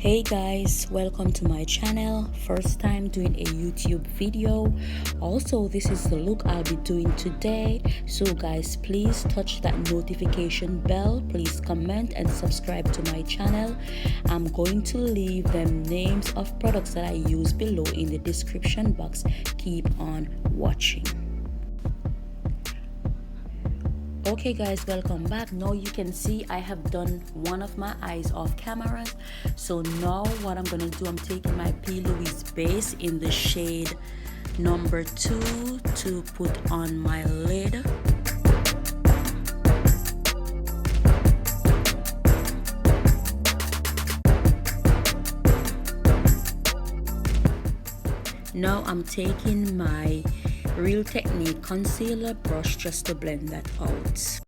Hey guys, welcome to my channel. First time doing a YouTube video. Also, this is the look I'll be doing today. So guys, please touch that notification bell. Please comment and subscribe to my channel. I'm going to leave them names of products that I use below in the description box. Keep on watching. Okay guys, welcome back. Now you can see I have done one of my eyes off camera. So now what I'm gonna do, I'm taking my P. Louise base in the shade number 2 to put on my lid. Now I'm taking my Real Technique concealer brush just to blend that out.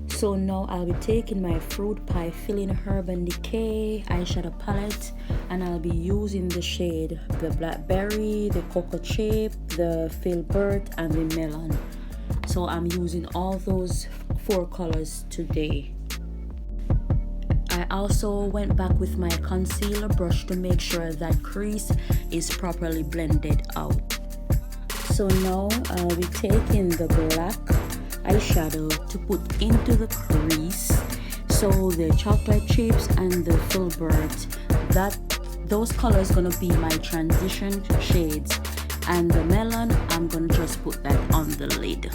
So now I'll be taking my Fruit Pie Filling Urban Decay eyeshadow palette, and I'll be using the shade the Blackberry, the Cocoa Chip, the Filbert, and the Melon. So I'm using all those 4 colors today. I also went back with my concealer brush to make sure that crease is properly blended out. So now I'll be taking the black eyeshadow to put into the crease. So the chocolate chips and the filbert, those colors gonna be my transition shades, and the melon, I'm gonna just put that on the lid.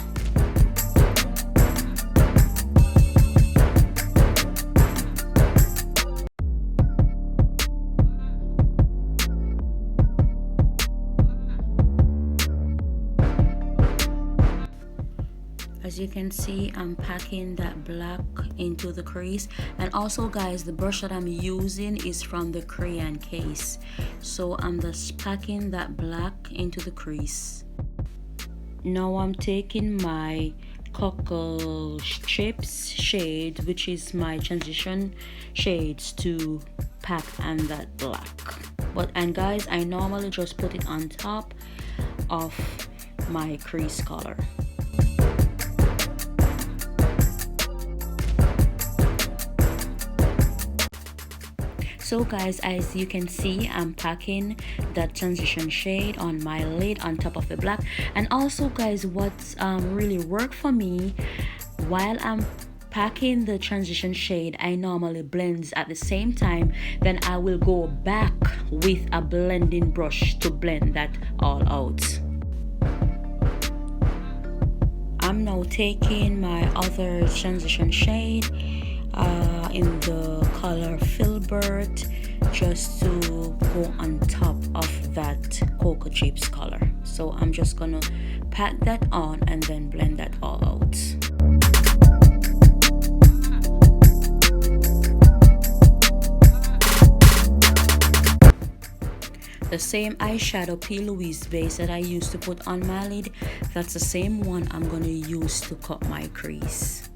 As you can see, I'm packing that black into the crease, and also guys, the brush that I'm using is from the crayon case. So I'm just packing that black into the crease. Now I'm taking my Cocoa Chips shade, which is my transition shades, to pack on that black. And guys, I normally just put it on top of my crease color. So guys, as you can see, I'm packing that transition shade on my lid on top of the black. And also guys, what's really worked for me, while I'm packing the transition shade, I normally blend at the same time. Then I will go back with a blending brush to blend that all out. I'm now taking my other transition shade in the color Filbert, just to go on top of that Cocoa Chips color. So I'm just gonna pat that on and then blend that all out. The same eyeshadow P. Louise base that I used to put on my lid, that's the same one I'm gonna use to cut my crease.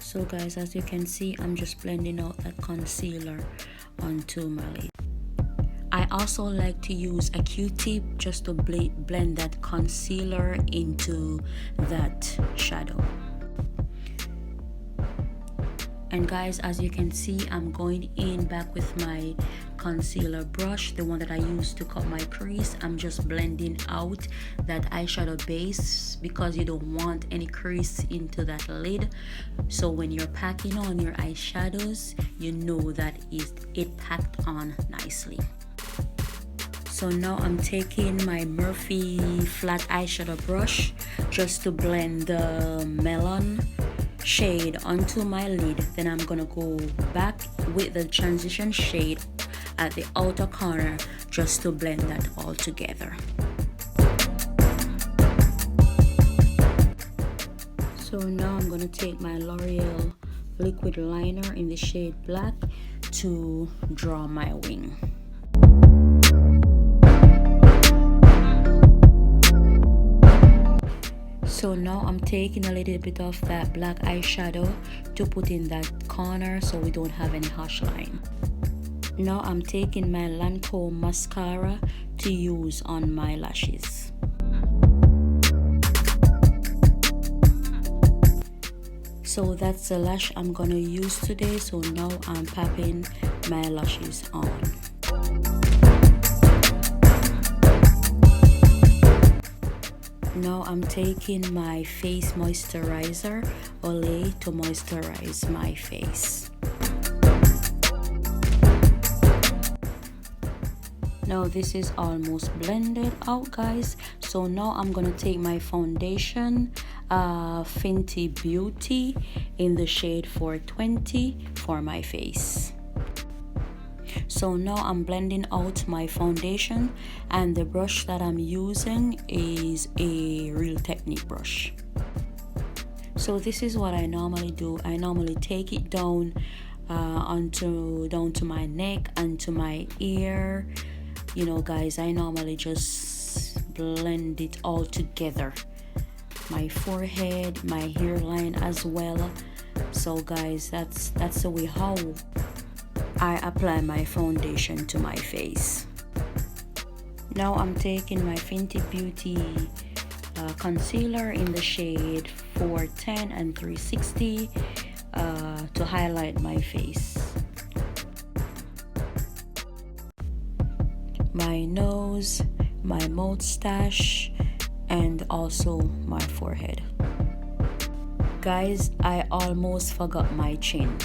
So guys, as you can see, I'm just blending out that concealer onto my lid. I also like to use a Q-tip just to blend that concealer into that shadow. And guys, as you can see, I'm going in back with my concealer brush, the one that I used to cut my crease. I'm just blending out that eyeshadow base because you don't want any crease into that lid. So when you're packing on your eyeshadows, you know that it packed on nicely. So now I'm taking my Morphe flat eyeshadow brush just to blend the Melon shade onto my lid. Then I'm gonna go back with the transition shade at the outer corner just to blend that all together. So now I'm gonna take my L'Oreal liquid liner in the shade black to draw my wing. So now I'm taking a little bit of that black eyeshadow to put in that corner so we don't have any harsh line. Now I'm taking my Lancome mascara to use on my lashes. So that's the lash I'm gonna use today. So now I'm popping my lashes on. Now I'm taking my face moisturizer, Olay, to moisturize my face. Now this is almost blended out, guys. So now I'm gonna take my foundation, Fenty Beauty, in the shade 420 for my face. So now I'm blending out my foundation, and the brush that I'm using is a Real Technique brush. So this is what I normally do. I normally take it down down to my neck and to my ear. You know, guys, I normally just blend it all together. My forehead, my hairline as well. So guys, that's the way how I apply my foundation to my face. Now I'm taking my Fenty Beauty concealer in the shade 410 and 360 to highlight my face, my nose, my moustache, and also my forehead. Guys, I almost forgot my chin.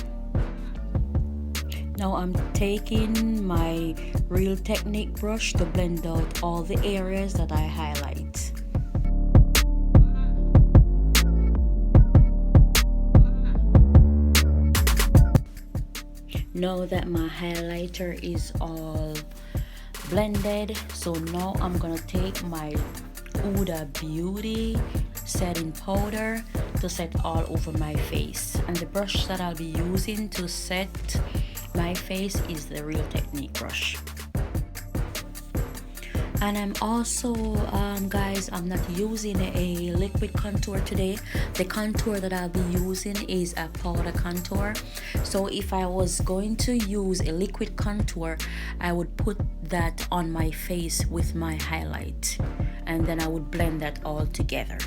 Now I'm taking my Real Technique brush to blend out all the areas that I highlight. Now that my highlighter is all blended, so now I'm gonna take my Huda Beauty setting powder to set all over my face, and the brush that I'll be using to set my face is the Real Technique brush. And I'm also guys, I'm not using a liquid contour today. The contour that I'll be using is a powder contour. So if I was going to use a liquid contour, I would put that on my face with my highlight, and then I would blend that all together.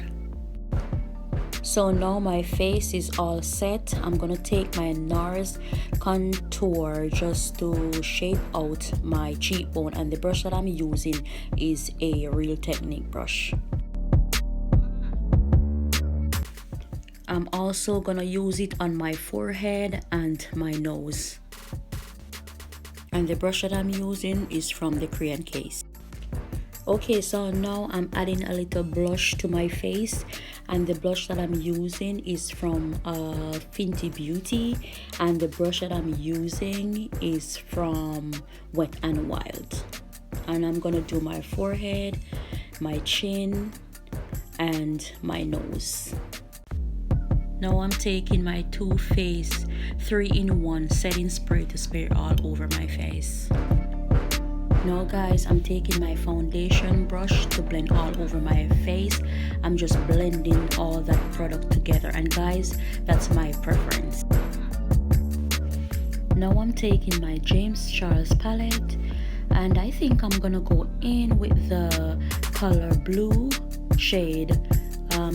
So now my face is all set. I'm gonna take my Nars Contour just to shape out my cheekbone, and the brush that I'm using is a Real Technique brush. I'm also gonna use it on my forehead and my nose. And the brush that I'm using is from the Crayon Case. Okay, so now I'm adding a little blush to my face, and the blush that I'm using is from Fenty Beauty, and the brush that I'm using is from Wet n Wild. And I'm gonna do my forehead, my chin, and my nose. Now I'm taking my Too Faced 3-in-1 setting spray to spray all over my face. Now guys, I'm taking my foundation brush to blend all over my face. I'm just blending all that product together, and guys, that's my preference. Now I'm taking my James Charles palette, and I think I'm gonna go in with the color blue shade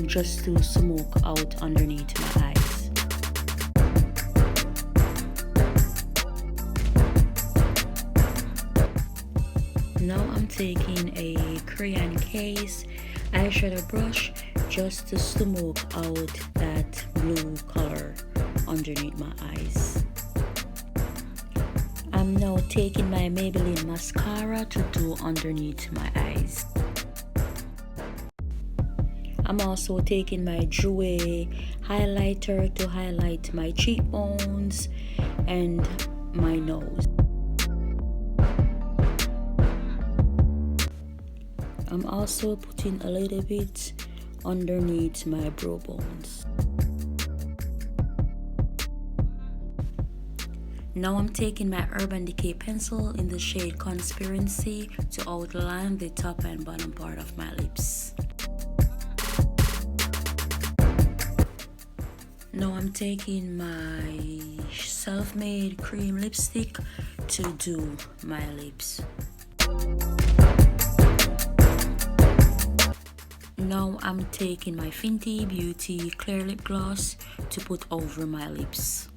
just to smoke out underneath my eyes. Now I'm taking a Crayon Case eyeshadow brush just to smoke out that blue color underneath my eyes. I'm now taking my Maybelline mascara to do underneath my eyes. I'm also taking my Jouer highlighter to highlight my cheekbones and my nose. I'm also putting a little bit underneath my brow bones. Now I'm taking my Urban Decay pencil in the shade Conspiracy to outline the top and bottom part of my lips. Now I'm taking my self-made cream lipstick to do my lips. Now I'm taking my Fenty Beauty clear lip gloss to put over my lips.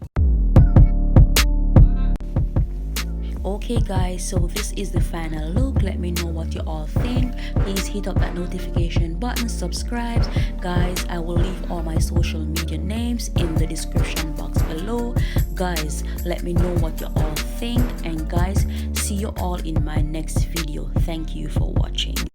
Okay guys, so this is the final look. Let me know what you all think. Please hit up that notification button, subscribe. Guys, I will leave all my social media names in the description box below. Guys, let me know what you all think, and guys, see you all in my next video. Thank you for watching.